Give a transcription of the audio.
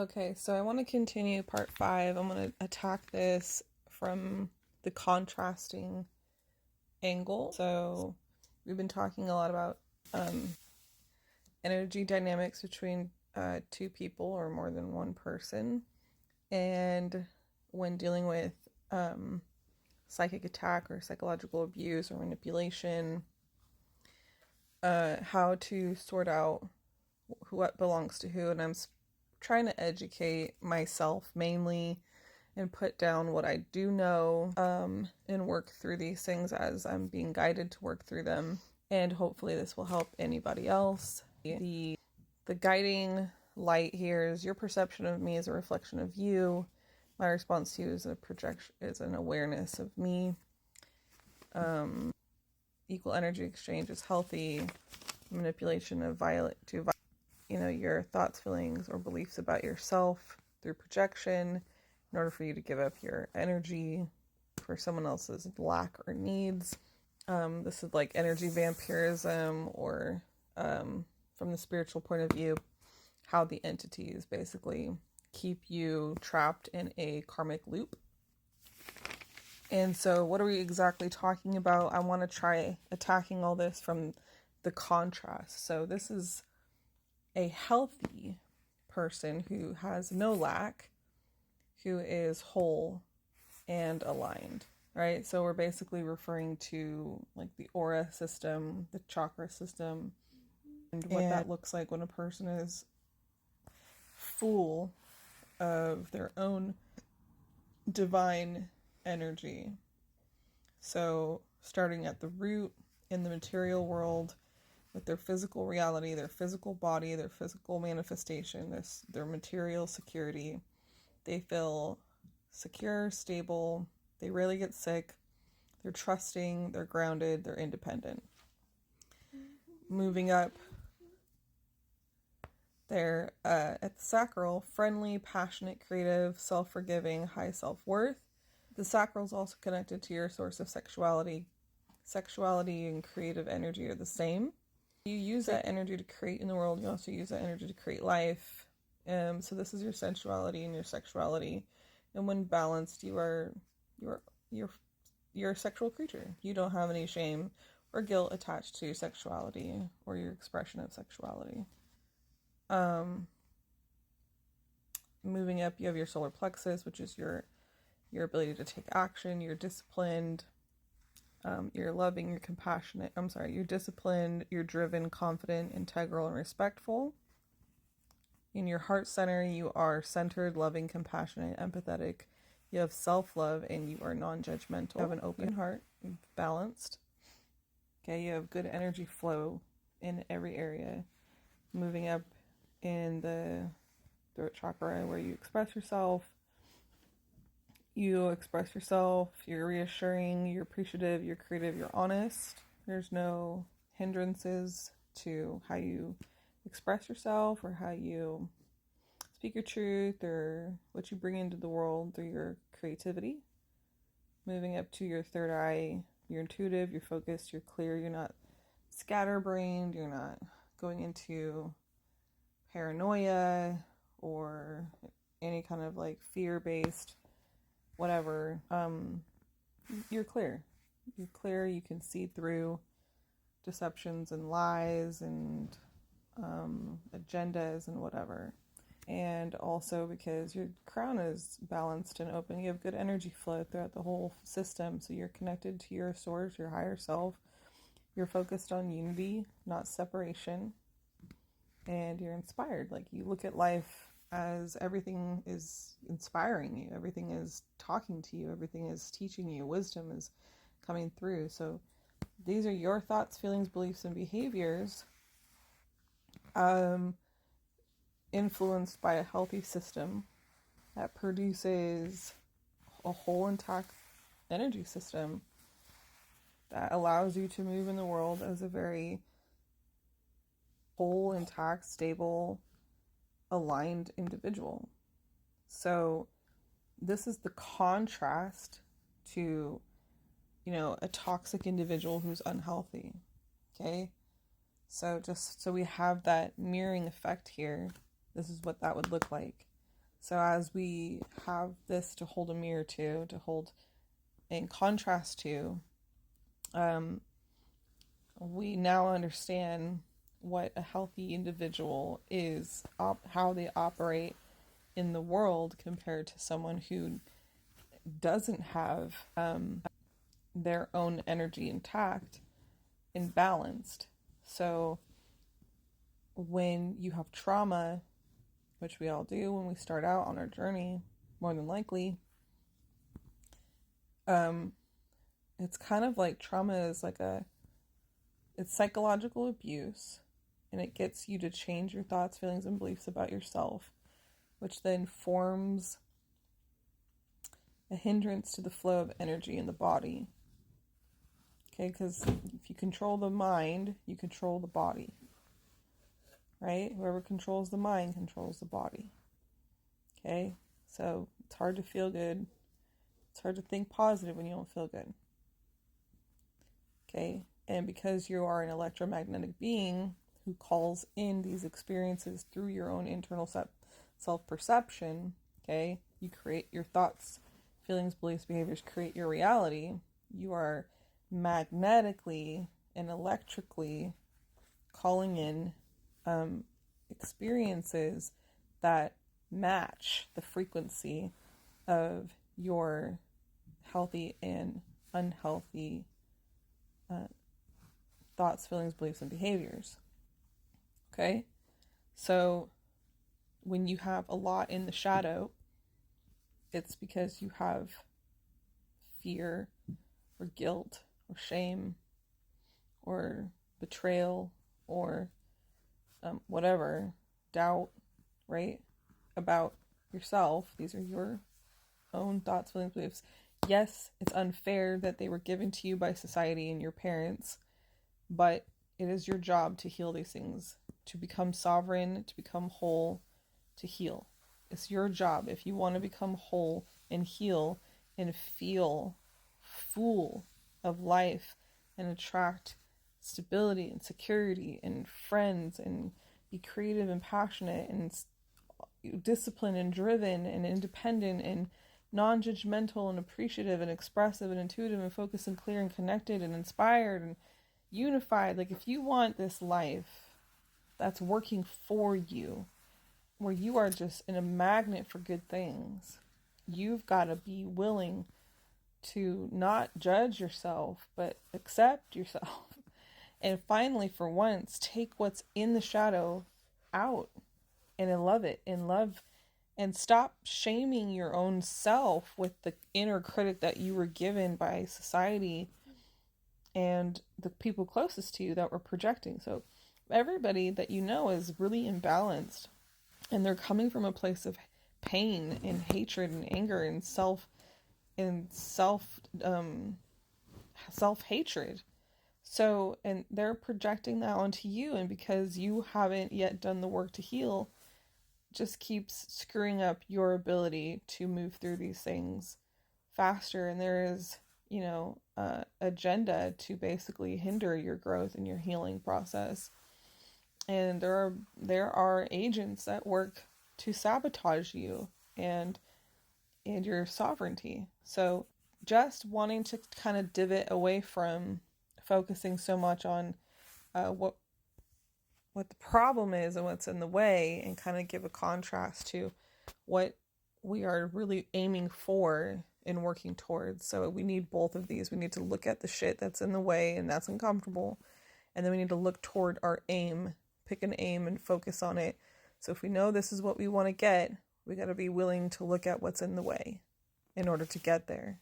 Okay, so I want to continue part 5. I'm going to attack this from the contrasting angle. So we've been talking a lot about energy dynamics between two people or more than one person. And when dealing with psychic attack or psychological abuse or manipulation, how to sort out what belongs to who. And I'm trying to educate myself mainly and put down what I do know, and work through these things as I'm being guided to work through them. And hopefully this will help anybody else. The guiding light here is your perception of me is a reflection of you. My response to you is a projection, is an awareness of me. Equal energy exchange is healthy. Manipulation of your thoughts, feelings, or beliefs about yourself through projection in order for you to give up your energy for someone else's lack or needs. This is like energy vampirism, or from the spiritual point of view, how the entities basically keep you trapped in a karmic loop. And so what are we exactly talking about? I want to try attacking all this from the contrast. So this is a healthy person who has no lack, who is whole and aligned, right? So we're basically referring to like the aura system, the chakra system, and what that looks like when a person is full of their own divine energy. So starting at the root in the material world with their physical reality, their physical body, their physical manifestation, their material security. They feel secure, stable, they rarely get sick, they're trusting, they're grounded, they're independent. Moving up, they're at the sacral, friendly, passionate, creative, self-forgiving, high self-worth. The sacral is also connected to your source of sexuality. Sexuality and creative energy are the same. You use that energy to create in the world. You also use that energy to create life. So this is your sensuality and your sexuality. And when balanced, you're a sexual creature. You don't have any shame or guilt attached to sexuality or your expression of sexuality. Moving up, you have your solar plexus, which is your ability to take action. You're disciplined. You're loving, you're compassionate. You're disciplined, you're driven, confident, integral, and respectful. In your heart center, you are centered, loving, compassionate, empathetic. You have self-love, and you are non-judgmental. You have an open heart, balanced. Okay, you have good energy flow in every area. Moving up in the throat chakra, where you express yourself. You express yourself, you're reassuring, you're appreciative, you're creative, you're honest. There's no hindrances to how you express yourself or how you speak your truth or what you bring into the world through your creativity. Moving up to your third eye, you're intuitive, you're focused, you're clear, you're not scatterbrained, you're not going into paranoia or any kind of like fear-based whatever. You're clear. You can see through deceptions and lies and agendas and whatever. And also because your crown is balanced and open, you have good energy flow throughout the whole system. So you're connected to your source, your higher self. You're focused on unity, not separation. And you're inspired. Like, you look at life as everything is inspiring you, everything is talking to you, everything is teaching you, wisdom is coming through. So these are your thoughts, feelings, beliefs, and behaviors, influenced by a healthy system that produces a whole intact energy system that allows you to move in the world as a very whole, intact, stable, aligned individual. So this is the contrast to, a toxic individual who's unhealthy. Okay? So just so we have that mirroring effect here, this is what that would look like. So as we have this to hold a mirror to hold in contrast to, we now understand what a healthy individual is, how they operate in the world compared to someone who doesn't have their own energy intact and balanced. So when you have trauma, which we all do when we start out on our journey, more than likely, it's kind of like trauma is like it's psychological abuse, and it gets you to change your thoughts, feelings, and beliefs about yourself, which then forms a hindrance to the flow of energy in the body. Okay, because if you control the mind, you control the body. Right? Whoever controls the mind controls the body. Okay? So it's hard to feel good. It's hard to think positive when you don't feel good. Okay? And because you are an electromagnetic being who calls in these experiences through your own internal self-perception, okay? You create your thoughts, feelings, beliefs, behaviors, create your reality. You are magnetically and electrically calling in experiences that match the frequency of your healthy and unhealthy thoughts, feelings, beliefs, and behaviors. Okay? So when you have a lot in the shadow, it's because you have fear or guilt or shame or betrayal or whatever, doubt, right, about yourself. These are your own thoughts, feelings, beliefs. Yes, it's unfair that they were given to you by society and your parents, but it is your job to heal these things, to become sovereign, to become whole, to heal. It's your job. If you want to become whole and heal and feel full of life and attract stability and security and friends and be creative and passionate and disciplined and driven and independent and non-judgmental and appreciative and expressive and intuitive and focused and clear and connected and inspired and unified. Like, if you want this life that's working for you, where you are just in a magnet for good things, you've got to be willing to not judge yourself, but accept yourself. And finally, for once, take what's in the shadow out and love it and love, and stop shaming your own self with the inner critic that you were given by society and the people closest to you that were projecting. So everybody that you know is really imbalanced, and they're coming from a place of pain and hatred and anger and self-hatred. So, and they're projecting that onto you, and because you haven't yet done the work to heal, just keeps screwing up your ability to move through these things faster. And there is, agenda to basically hinder your growth and your healing process. And there are agents that work to sabotage you and your sovereignty. So just wanting to kind of divot away from focusing so much on what the problem is and what's in the way, and kind of give a contrast to what we are really aiming for and working towards. So we need both of these. We need to look at the shit that's in the way and that's uncomfortable, and then we need to look toward our aim, pick an aim and focus on it. So if we know this is what we want to get, we got to be willing to look at what's in the way in order to get there.